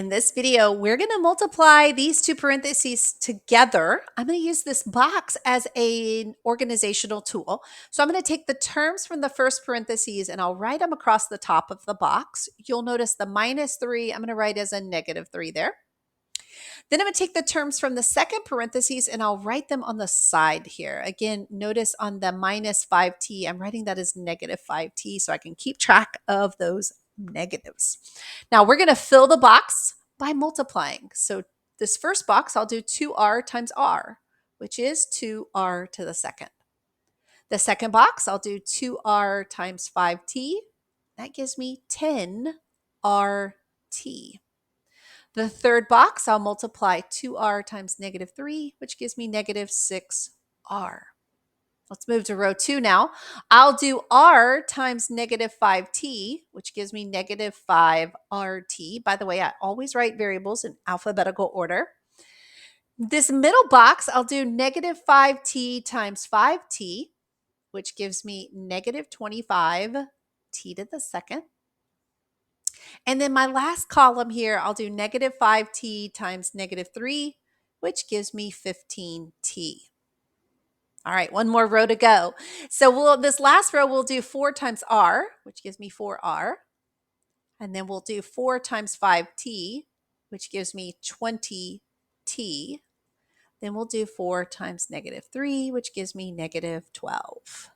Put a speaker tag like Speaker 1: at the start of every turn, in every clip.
Speaker 1: In this video, we're going to multiply these two parentheses together. I'm going to use this box as an organizational tool. So I'm going to take the terms from the first parentheses and I'll write them across the top of the box. You'll notice the -3, I'm going to write as a -3 there. Then I'm going to take the terms from the second parentheses and I'll write them on the side here. Again, notice on the -5t, I'm writing that as -5t so I can keep track of those negatives. Now we're going to fill the box by multiplying. So this first box, I'll do 2r times r, which is 2r to the second. The second box, I'll do 2r times 5t. That gives me 10rt. The third box, I'll multiply 2r times -3, which gives me -6r. Let's move to row 2 now. I'll do r times -5t, which gives me -5rt. By the way, I always write variables in alphabetical order. This middle box, I'll do -5t times 5t, which gives me -25t to the second. And then my last column here, I'll do -5t times -3, which gives me 15t. All right, one more row to go. So this last row, we'll do 4 times r, which gives me 4r. And then we'll do 4 times 5t, which gives me 20t. Then we'll do 4 times -3, which gives me -12.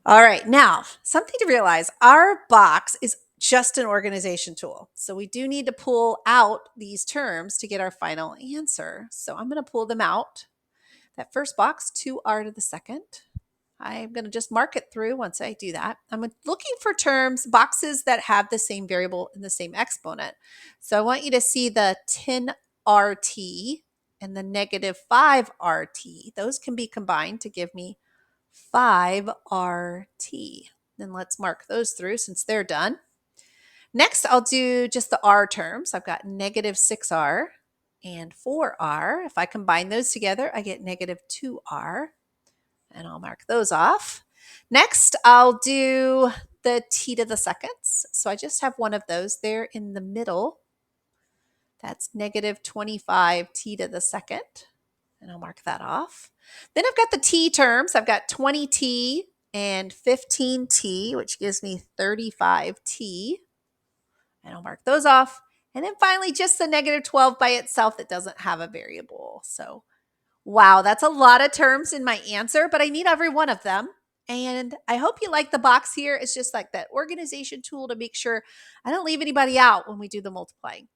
Speaker 1: All right, now something to realize, our box is just an organization tool. So we do need to pull out these terms to get our final answer. So I'm going to pull them out. That first box, 2r to the second. I'm going to just mark it through once I do that. I'm looking for boxes that have the same variable and the same exponent. So I want you to see the 10rt and the -5rt. Those can be combined to give me 5rt. Then let's mark those through since they're done. Next, I'll do just the r terms. I've got -6r and 4r. If I combine those together, I get -2r, and I'll mark those off. Next, I'll do the t to the seconds. So I just have one of those there in the middle. That's -25t to the second, and I'll mark that off. Then I've got the t terms. I've got 20t and 15t, which gives me 35t. And I'll mark those off. And then finally, just the -12 by itself that doesn't have a variable. So, wow, that's a lot of terms in my answer, but I need every one of them. And I hope you like the box here. It's just like that organization tool to make sure I don't leave anybody out when we do the multiplying.